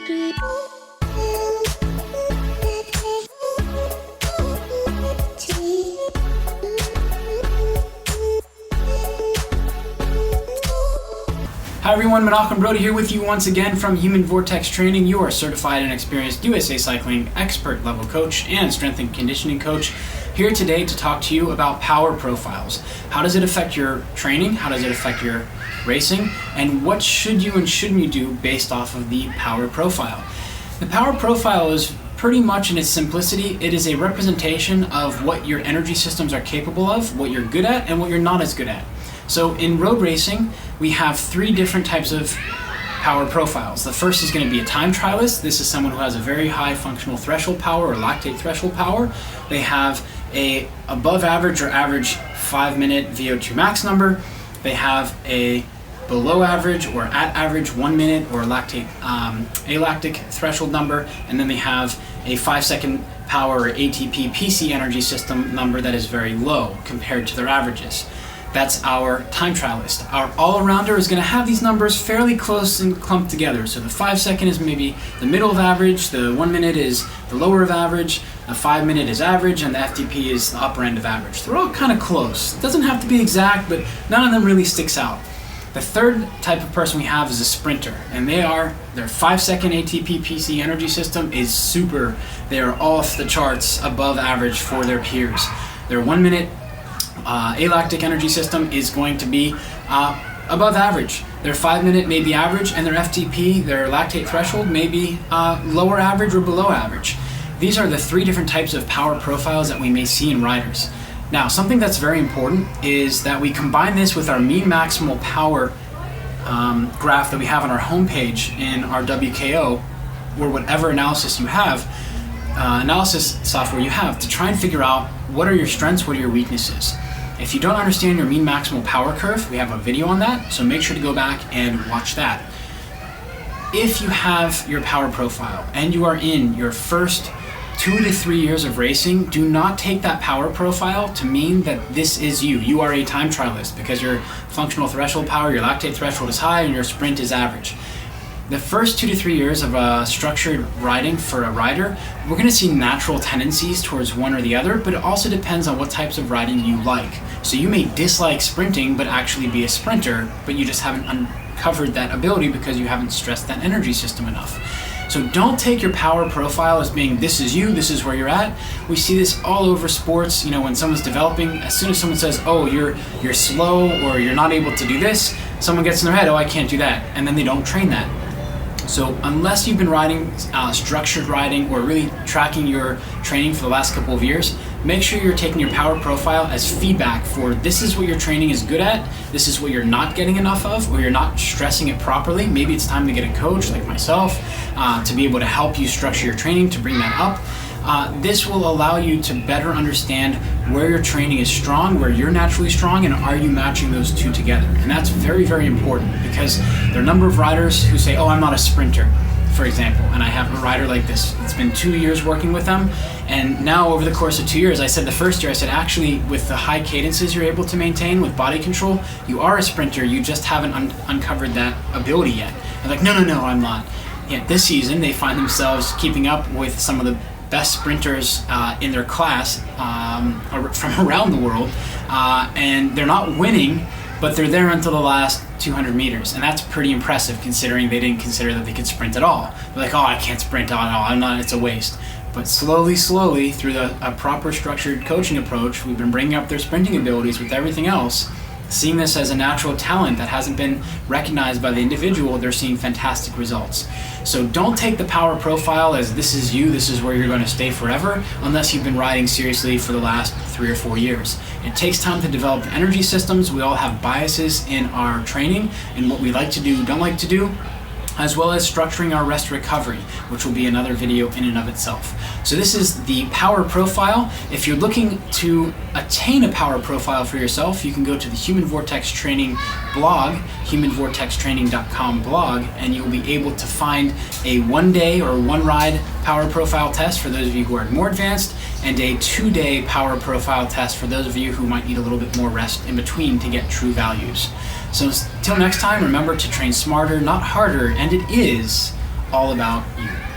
Hi everyone, Brodie here with you once again from HVtraining, your certified and experienced USA Cycling expert level coach and strength and conditioning coach, here today to talk to you about power profiles. How does it affect your training? How does it affect your racing? And what should you and shouldn't you do based off of the power profile? The power profile is pretty much in its simplicity, it is a representation of what your energy systems are capable of, what you're good at, and what you're not as good at. So in road racing, we have three different types of power profiles. The first is going to be a time trialist. This is someone who has a very high functional threshold power or lactate threshold power. They have a above average or average 5-minute VO2 max number. They have a below average or at average 1 minute or lactate alactic threshold number, and then they have a 5-second power or ATP PC energy system number that is very low compared to their averages. That's our time trialist. Our all-arounder is going to have these numbers fairly close and clumped together. So the 5-second is maybe the middle of average, the 1 minute is the lower of average, a 5-minute is average, and the FTP is the upper end of average. They're all kind of close. It doesn't have to be exact, but none of them really sticks out. The third type of person we have is a sprinter, and their 5-second ATP PC energy system is super. They are off the charts above average for their peers. Their 1 minute alactic energy system is going to be above average. Their 5-minute may be average, and their FTP, their lactate threshold, may be lower average or below average. These are the three different types of power profiles that we may see in riders. Now, something that's very important is that we combine this with our mean maximal power graph that we have on our homepage in our WKO, or whatever analysis you have, analysis software you have, to try and figure out what are your strengths, what are your weaknesses. If you don't understand your mean maximal power curve, we have a video on that, so make sure to go back and watch that. If you have your power profile and you are in your first 2 to 3 years of racing, do not take that power profile to mean that this is you. You are a time trialist because your functional threshold power, your lactate threshold is high, and your sprint is average. The first 2 to 3 years of structured riding for a rider, we're going to see natural tendencies towards one or the other, but it also depends on what types of riding you like. So you may dislike sprinting but actually be a sprinter, but you just haven't uncovered that ability because you haven't stressed that energy system enough. So don't take your power profile as being this is you, this is where you're at. We see this all over sports. You know, when someone's developing, as soon as someone says, oh, you're slow or you're not able to do this, someone gets in their head, oh, I can't do that, and then they don't train that. So unless you've been riding structured riding or really tracking your training for the last couple of years, make sure you're taking your power profile as feedback for this is what your training is good at, this is what you're not getting enough of, or you're not stressing it properly. Maybe it's time to get a coach like myself to be able to help you structure your training to bring that up. This will allow you to better understand where your training is strong, where you're naturally strong, and are you matching those two together. And that's very, very important because there are a number of riders who say, oh, I'm not a sprinter, for example, and I have a rider like this. It's been 2 years working with them, and now over the course of 2 years, I said the first year, I said actually with the high cadences you're able to maintain with body control, you are a sprinter, you just haven't uncovered that ability yet. I'm like, no, I'm not. Yet this season, they find themselves keeping up with some of the best sprinters in their class from around the world, and they're not winning, but they're there until the last 200 meters, and that's pretty impressive considering they didn't consider that they could sprint at all. They're like, oh, I can't sprint at all, I'm not, it's a waste. But slowly, through a proper structured coaching approach, we've been bringing up their sprinting abilities with everything else. Seeing this as a natural talent that hasn't been recognized by the individual, they're seeing fantastic results. So don't take the power profile as this is you, this is where you're going to stay forever, unless you've been riding seriously for the last 3 or 4 years. It takes time to develop energy systems. We all have biases in our training and what we like to do, don't like to do, as well as structuring our rest recovery, which will be another video in and of itself. So this is the power profile. If you're looking to attain a power profile for yourself, you can go to the Human Vortex Training blog, humanvortextraining.com blog, and you'll be able to find a 1-day or 1-ride power profile test for those of you who are more advanced, and a 2-day power profile test for those of you who might need a little bit more rest in between to get true values. So until next time, remember to train smarter, not harder, and it is all about you.